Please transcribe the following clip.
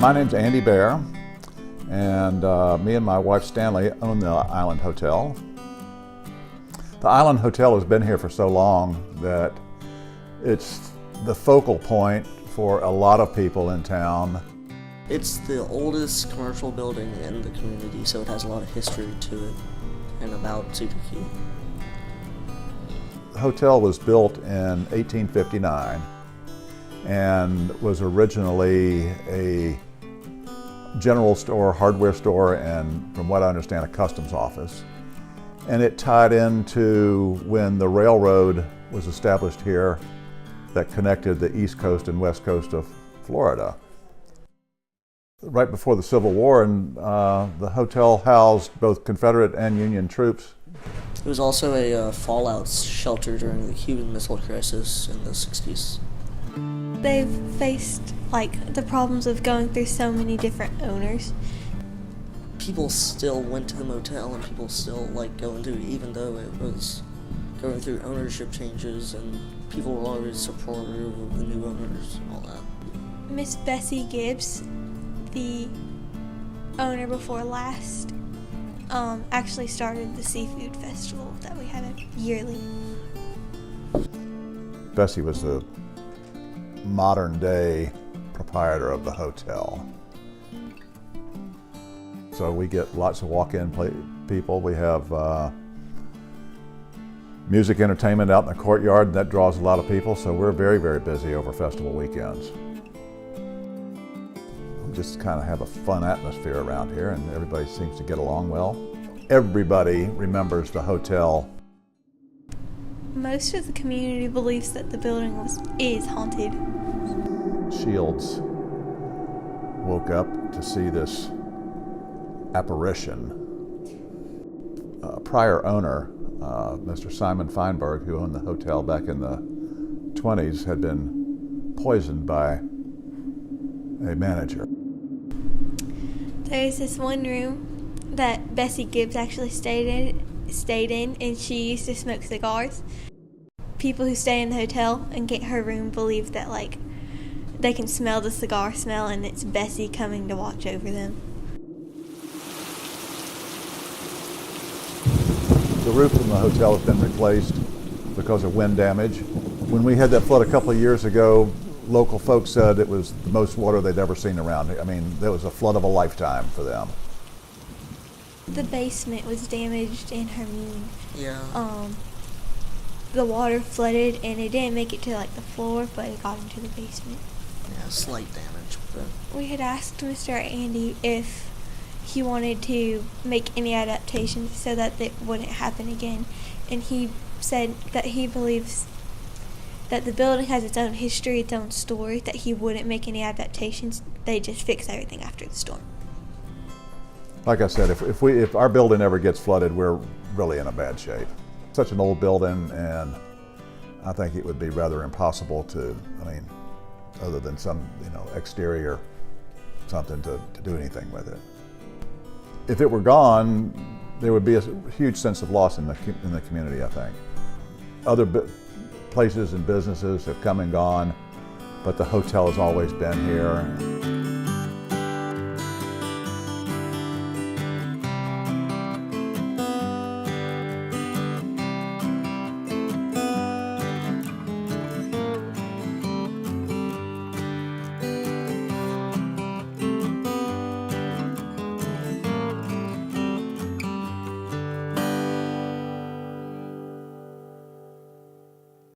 My name's Andy Bear, and me and my wife Stanley own the Island Hotel. The Island Hotel has been here for so long that it's the focal point for a lot of people in town. It's the oldest commercial building in the community, so it has a lot of history to it and about Cedar Key. The hotel was built in 1859 and was originally a general store, hardware store, and from what I understand, a customs office. And it tied into when the railroad was established here that connected the east coast and west coast of Florida. Right before the Civil War, and the hotel housed both Confederate and Union troops. It was also a fallout shelter during the Cuban Missile Crisis in the 60s. They've faced the problems of going through so many different owners. People still went to the motel and people still going to it, even though it was going through ownership changes, and people were always supportive of the new owners and all that. Miss Bessie Gibbs, the owner before last, actually started the seafood festival that we have yearly. Bessie was the modern day proprietor of the hotel. So we get lots of walk-in people. We have music entertainment out in the courtyard, and that draws a lot of people, so we're very, very busy over festival weekends. We just kind of have a fun atmosphere around here, and everybody seems to get along well. Everybody remembers the hotel. Most of the community believes that the building is haunted. Shields woke up to see this apparition. Prior owner, Mr. Simon Feinberg, who owned the hotel back in the 20s, had been poisoned by a manager. There's this one room that Bessie Gibbs actually stayed in, and she used to smoke cigars. People who stay in the hotel and get her room believe that they can smell the cigar smell, and it's Bessie coming to watch over them. The roof in the hotel has been replaced because of wind damage. When we had that flood a couple of years ago, local folks said it was the most water they'd ever seen around here. I mean, there was a flood of a lifetime for them. The basement was damaged in Hermine. Yeah. The water flooded, and it didn't make it to the floor, but it got into the basement. Yeah, slight damage. But We had asked Mr. Andy if he wanted to make any adaptations so that it wouldn't happen again, and he said that he believes that the building has its own history, its own story, that he wouldn't make any adaptations. They just fix everything after the storm. Like I said, if our building ever gets flooded, we're really in a bad shape. Such an old building, and I think it would be rather impossible to, other than some, exterior something to do anything with it. If it were gone, there would be a huge sense of loss in the community, I think. Other places and businesses have come and gone, but the hotel has always been here.